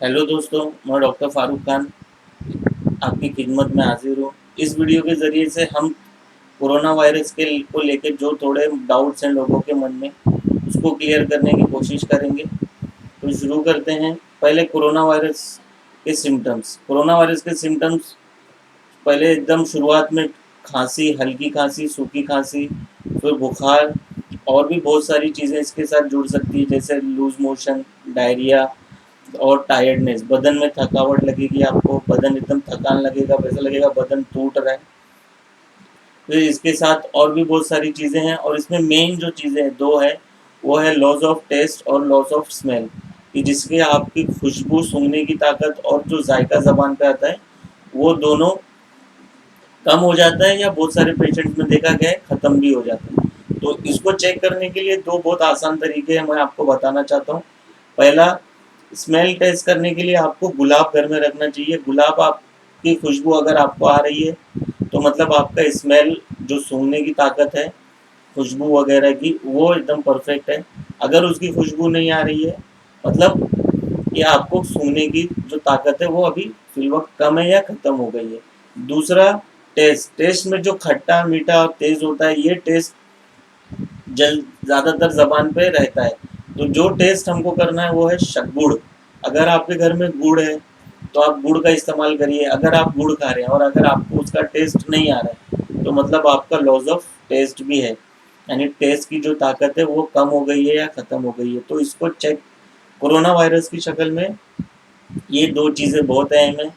Hello दोस्तों, मैं doctor Farooq Khan आपकी खिदमत में हाजिर हूँ। इस वीडियो के ज़रिए से हम कोरोना वायरस के को लेकर जो थोड़े डाउट्स हैं लोगों के मन में, उसको क्लियर करने की कोशिश करेंगे। तो शुरू करते हैं। पहले कोरोना वायरस के सिम्टम्स पहले एकदम शुरुआत में खांसी, हल्की खांसी, सूखी खांसी, फिर बुखार और भी बहुत सारी चीज़ें इसके साथ जुड़ सकती है, जैसे लूज मोशन, डायरिया और टायर्डनेस। बदन में थकावट लगेगी, आपको बदन एकदम थकान लगेगा, वैसा लगेगा बदन टूट रहा है। तो इसके साथ और भी बहुत सारी चीज़ें हैं, और इसमें मेन जो चीज़ें हैं दो है, वो है लॉस ऑफ टेस्ट और लॉस ऑफ स्मेल, कि जिसके आपकी खुशबू, सूंघने की ताकत और जो जायका ज़बान पे आता है, वो दोनों कम हो जाता है, या बहुत सारे पेशेंट्स में देखा गया है ख़त्म भी हो जाता है। तो इसको चेक करने के लिए दो बहुत आसान तरीके हैं, मैं आपको बताना चाहता हूँ। पहला, स्मेल टेस्ट करने के लिए आपको गुलाब घर में रखना चाहिए। गुलाब आपकी खुशबू अगर आपको आ रही है, तो मतलब आपका स्मेल, जो सूंघने की ताकत है खुशबू वगैरह की, वो एकदम परफेक्ट है। अगर उसकी खुशबू नहीं आ रही है, मतलब कि आपको सूंघने की जो ताकत है वो अभी फिल वक्त कम है या ख़त्म हो गई है। दूसरा, टेस्ट में जो खट्टा, मीठा और तेज़ होता है, ये टेस्ट जल ज़्यादातर ज़बान पे रहता है। तो जो टेस्ट हमको करना है वो है गुड़। अगर आपके घर में गुड़ है, तो आप गुड़ का इस्तेमाल करिए। अगर आप गुड़ खा रहे हैं और अगर आपको उसका टेस्ट नहीं आ रहा है, तो मतलब आपका लॉस ऑफ टेस्ट भी है, यानी टेस्ट की जो ताकत है वो कम हो गई है या ख़त्म हो गई है। तो इसको चेक कोरोना वायरस की शक्ल में ये दो चीज़ें बहुत अहम है,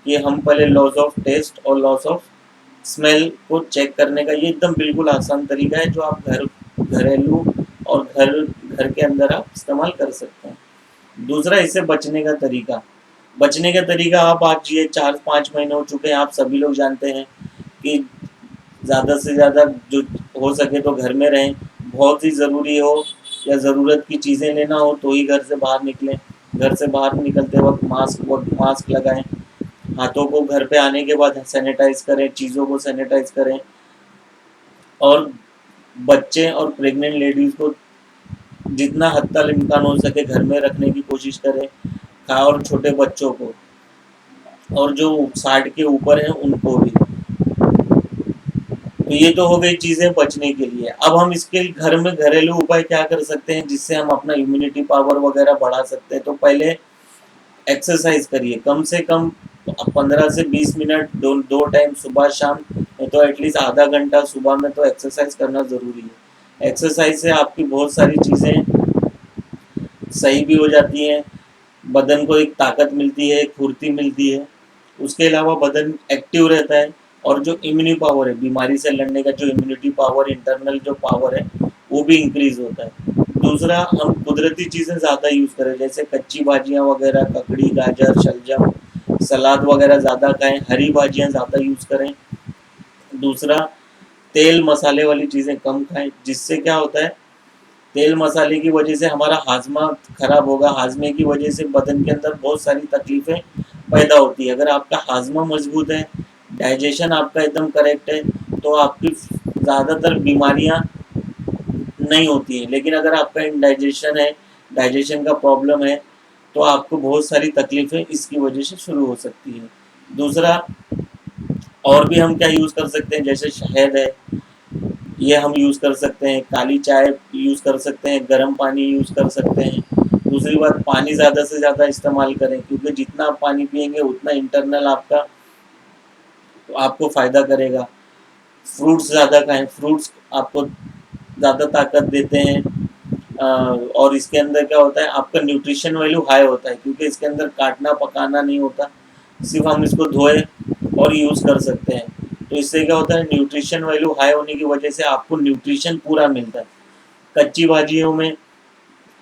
कि हम पहले लॉस ऑफ टेस्ट और लॉस ऑफ स्मेल को चेक करने का ये एकदम बिल्कुल आसान तरीका है, जो आप घरेलू और घर के अंदर आप इस्तेमाल कर सकते हैं। दूसरा, इससे बचने का तरीका आप आज ये 4-5 महीने हो चुके हैं, आप सभी लोग जानते हैं कि ज़्यादा से ज़्यादा जो हो सके तो घर में रहें। बहुत ही ज़रूरी हो या ज़रूरत की चीज़ें लेना हो तो ही घर से बाहर निकलें। घर से बाहर निकलते वक्त मास्क लगाएं। हाथों को घर पे आने के बाद सैनिटाइज करें, चीज़ों को सैनिटाइज करें। और बच्चे और प्रेग्नेंट लेडीज़ को जितना हद तक इम्कान हो सके घर में रखने की कोशिश करें, और छोटे बच्चों को, और जो 60 के ऊपर हैं उनको भी। तो ये तो हो गई चीज़ें बचने के लिए। अब हम इसके घर में घरेलू उपाय क्या कर सकते हैं जिससे हम अपना इम्यूनिटी पावर वगैरह बढ़ा सकते हैं। तो पहले एक्सरसाइज करिए, कम से कम 15 से 20 मिनट, दो दो टाइम, सुबह शाम, नहीं तो एटलीस्ट आधा घंटा सुबह में तो एक्सरसाइज करना ज़रूरी है। एक्सरसाइज से आपकी बहुत सारी चीज़ें सही भी हो जाती हैं, बदन को एक ताकत मिलती है, एक फुर्ती मिलती है। उसके अलावा बदन एक्टिव रहता है, और जो इम्यूनिटी पावर है, बीमारी से लड़ने का जो इम्यूनिटी पावर, इंटरनल जो पावर है, वो भी इंक्रीज होता है। दूसरा, हम कुदरती चीज़ें ज़्यादा यूज़ करें, जैसे कच्ची भाजियाँ वगैरह, ककड़ी, गाजर, शलजम, सलाद वगैरह ज़्यादा खाएं, हरी भाजियाँ ज़्यादा यूज़ करें। दूसरा, तेल मसाले वाली चीज़ें कम खाएं, जिससे क्या होता है, तेल मसाले की वजह से हमारा हाजमा खराब होगा। हाजमे की वजह से बदन के अंदर बहुत सारी तकलीफ़ें पैदा होती है। अगर आपका हाजमा मजबूत है, डाइजेशन आपका एकदम करेक्ट है, तो आपकी ज़्यादातर बीमारियां नहीं होती हैं। लेकिन अगर आपका इंडाइजेशन है, डाइजेशन का प्रॉब्लम है, तो आपको बहुत सारी तकलीफ़ें इसकी वजह से शुरू हो सकती हैं। दूसरा, और भी हम क्या यूज़ कर सकते हैं, जैसे शहद है, ये हम यूज़ कर सकते हैं, काली चाय यूज़ कर सकते हैं, गर्म पानी यूज़ कर सकते हैं। दूसरी बात, पानी ज़्यादा से ज़्यादा इस्तेमाल करें, क्योंकि जितना आप पानी पिएंगे उतना इंटरनल आपका, तो आपको फ़ायदा करेगा। फ्रूट्स ज़्यादा खाएं, फ्रूट्स आपको ज़्यादा ताकत देते हैं। और इसके अंदर क्या होता है, आपका न्यूट्रिशन वैल्यू हाई होता है, क्योंकि इसके अंदर काटना पकाना नहीं होता, सिर्फ हम इसको धोए और यूज़ कर सकते हैं। तो इससे क्या होता है, न्यूट्रिशन वैल्यू हाई होने की वजह से आपको न्यूट्रिशन पूरा मिलता है। कच्ची भाजियों में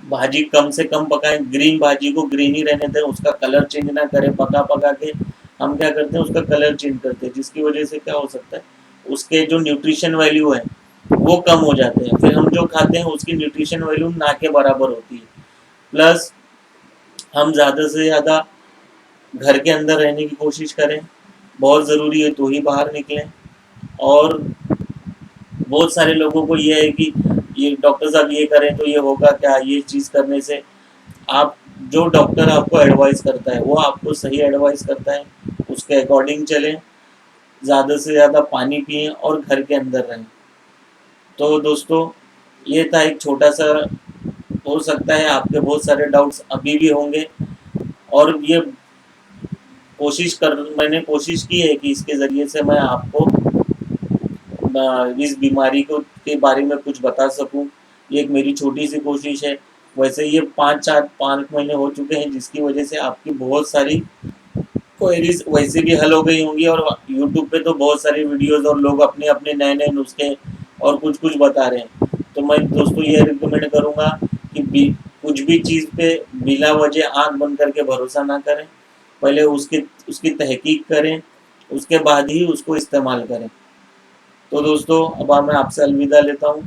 भाजी कम से कम पकाएं, ग्रीन भाजी को ग्रीन ही रहने दें, उसका कलर चेंज ना करें। पका पका के हम क्या करते हैं, उसका कलर चेंज करते हैं, जिसकी वजह से क्या हो सकता है, उसके जो न्यूट्रिशन वैल्यू है वो कम हो जाते हैं। फिर हम जो खाते हैं उसकी न्यूट्रिशन वैल्यू ना के बराबर होती है। प्लस, हम ज़्यादा से ज़्यादा घर के अंदर रहने की कोशिश करें, बहुत ज़रूरी है तो ही बाहर निकलें। और बहुत सारे लोगों को ये है कि ये डॉक्टर साहब ये करें तो ये होगा क्या, ये चीज़ करने से आप जो डॉक्टर आपको एडवाइस करता है वो आपको सही एडवाइस करता है, उसके अकॉर्डिंग चलें, ज़्यादा से ज़्यादा पानी पिएं और घर के अंदर रहें। तो दोस्तों, ये था एक छोटा सा, हो सकता है आपके बहुत सारे डाउट्स अभी भी होंगे, और ये मैंने कोशिश की है कि इसके ज़रिए से मैं आपको इस बीमारी को के बारे में कुछ बता सकूं। ये एक मेरी छोटी सी कोशिश है। वैसे ये 5 महीने हो चुके हैं, जिसकी वजह से आपकी बहुत सारी क्वेरीज वैसे भी हल हो गई होंगी, और यूट्यूब पे तो बहुत सारी वीडियोस और लोग अपने अपने नए नए नुस्खे और कुछ कुछ बता रहे हैं। तो मैं दोस्तों ये रिकमेंड करूँगा कि कुछ भी चीज़ पे बिला वजह आँख बंद करके भरोसा ना करें। पहले उसकी उसकी तहकीक करें, उसके बाद ही उसको इस्तेमाल करें। तो दोस्तों, अब मैं आपसे अलविदा लेता हूँ।